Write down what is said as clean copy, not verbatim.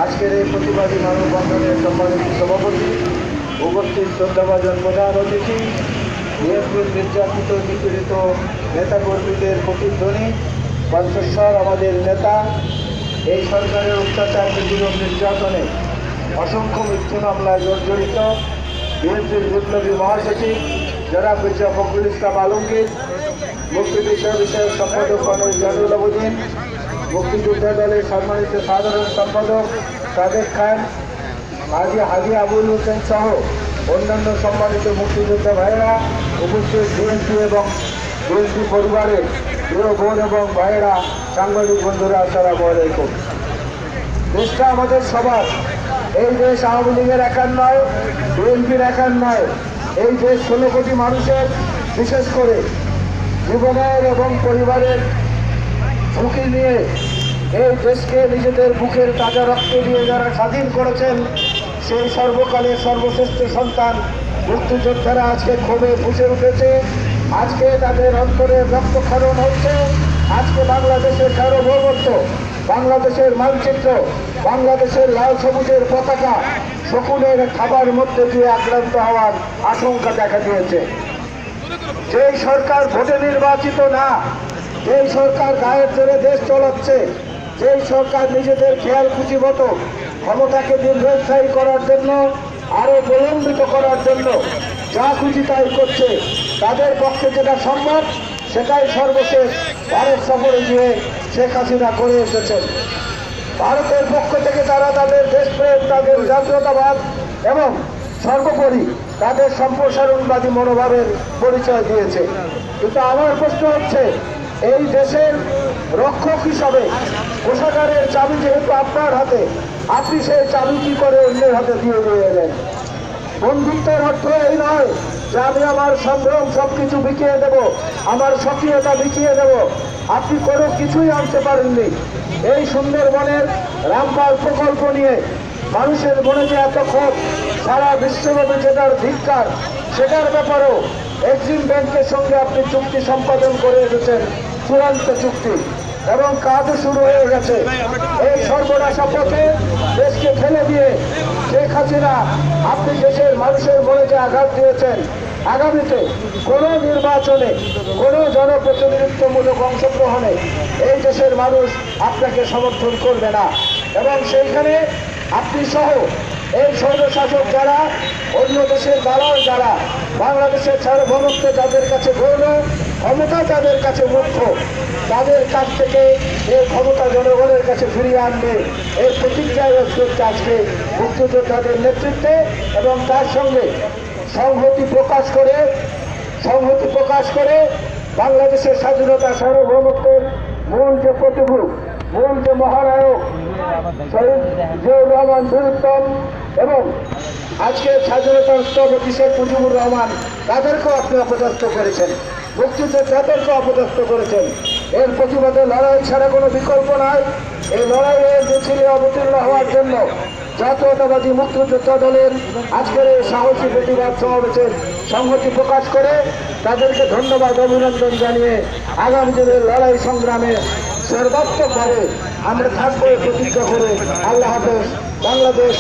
আজকের এই প্রতিবাদী মানববন্ধনের সম্মানিত সভাপতি, উপস্থিত শ্রদ্ধাভাজন প্রধান অতিথি, বিএনপির নির্যাতিত নিপীড়িত নেতাকর্মীদের প্রতিধ্বনি কণ্ঠস্বর আমাদের নেতা, এই সরকারের অত্যাচার নিপীড়ন নির্যাতনে অসংখ্য মৃত্যু মামলায় জর্জরিত বিএনপির বিপ্লবী মহাসচিব জনাব মির্জা ফখরুল ইসলাম আলমগীর, মুক্তিযুদ্ধ বিষয়ক সম্পাদক কর্নেল জয়নুল আবেদিন, মুক্তিযোদ্ধা দলের সম্মানিত সাধারণ সম্পাদক সাদেক খান, হাজী আবুল হোসেন সহ অন্যান্য সম্মানিত মুক্তিযোদ্ধা ভাইয়েরা, উপস্থিত বিএনপি এবং বিএনপি পরিবারের প্রিয় বোন এবং ভাইয়েরা, সাংবাদিক বন্ধুরা, আসসালামু আলাইকুম। দেশটা আমাদের সবার। এই দেশ আওয়ামী লীগের একার নয়, বিএনপির একার নয়। এই দেশ 16 কোটি মানুষের, বিশেষ করে জীবনের এবং পরিবারের ঝুঁকি নিয়ে এই দেশকে নিজেদের বুকের তাজা রক্ত দিয়ে যারা স্বাধীন করেছেন, সেই সর্বকালের সর্বশ্রেষ্ঠ সন্তান মুক্তিযোদ্ধারা আজকে ক্ষোভে ফুসে উঠেছে। আজকে তাদের অন্তরে রক্তক্ষরণ হচ্ছে। আজকে বাংলাদেশের সার্বভৌমত্ব, বাংলাদেশের মানচিত্র, বাংলাদেশের লাল সবুজের পতাকা শকুনের খাবার মধ্যে দিয়ে আক্রান্ত হওয়ার আশঙ্কা দেখা দিয়েছে। যেই সরকার ভোটে নির্বাচিত না, যেই সরকার গায়ের জোরে দেশ চালাচ্ছে, যেই সরকার নিজেদের খেয়াল খুশি মতো ক্ষমতাকে দীর্ঘস্থায়ী করার জন্য, আরো প্রলম্বিত করার জন্য যা খুশি তাই করছে, তাদের পক্ষে যেটা সম্ভব সেটাই সর্বশেষ ভারত সফরে গিয়ে শেখ হাসিনা করে এসেছেন। ভারতের পক্ষ থেকে তারা তাদের দেশপ্রেম, তাদের জাতীয়তাবাদ এবং সর্বোপরি তাদের সম্প্রসারণবাদী মনোভাবের পরিচয় দিয়েছে। কিন্তু আমার প্রশ্ন হচ্ছে, এই দেশের রক্ষক হিসাবে কোষাগারের চাবি যেহেতু আপনার হাতে, আপনি সেই চাবি কি করে অন্যের হাতে দিয়ে এলেন? বন্ধুত্বের অর্থ এই নয় যে আমি আমার সংগ্রাম সবকিছু বিকিয়ে দেব, আমার সক্রিয়তা বিকিয়ে দেব। আপনি কোনো কিছুই আনতে পারেননি। এই সুন্দরবনের রামপাল প্রকল্প নিয়ে মানুষের মনে যে এত ক্ষোভ, সারা বিশ্বব্যাপী যেটার ধিক্কার, সেটার ব্যাপারেও এক্সিম ব্যাংকের সঙ্গে আপনি চুক্তি সম্পাদন করে এসেছেন, চূড়ান্ত চুক্তি, এবং কাজও শুরু হয়ে গেছে। এই সর্বনাশা পথে দেশকে ফেলে দিয়ে শেখ হাসিনা, আপনি দেশের মানুষের মনে যে আঘাত দিয়েছেন, আগামীতে কোনো নির্বাচনে, কোনো জনপ্রতিনিধিত্বমূলক অংশগ্রহণে এই দেশের মানুষ আপনাকে সমর্থন করবে না। এবং সেইখানে আপনি সহ এই স্বৈরশাসক যারা, অন্য দেশের দালাল যারা, বাংলাদেশের সার্বভৌমত্ব যাদের কাছে গৌণ, ক্ষমতা যাদের কাছে মুখ্য, তাদের কাছ থেকে এই ক্ষমতা জনগণের কাছে ফিরিয়ে আনবে, এই প্রতিজ্ঞায় করছে আজকে মুক্তিযোদ্ধাদের নেতৃত্বে। এবং তার সঙ্গে সংহতি প্রকাশ করে বাংলাদেশের স্বাধীনতা সার্বভৌমত্বের মূল যে প্রতিভূ, মূল যে মহানায়ক শহীদ জিয়াউর রহমান বীরুত্তম এবং আজকের স্বাধীনতার স্থপতি শেখ মুজিবুর রহমান, তাদেরকেও আপনি অপদস্থ করেছেন, মুক্তিযোদ্ধাদেরকেও অপদস্থ করেছেন। এর প্রতিবাদে লড়াই ছাড়া কোনো বিকল্প নাই। এই লড়াইয়ের মিছিলে অবতীর্ণ হওয়ার জন্য জাতীয়তাবাদী মুক্তিযোদ্ধা দলের আজকের এই সাহসী প্রতিবাদ সমাবেশের সংহতি প্রকাশ করে তাদেরকে ধন্যবাদ, অভিনন্দন জানিয়ে আগামী দিনের লড়াই সংগ্রামে সর্বাত্মকভাবে আমরা থাকবো প্রতিজ্ঞা করে। আল্লাহ হাফেজ। বাংলাদেশ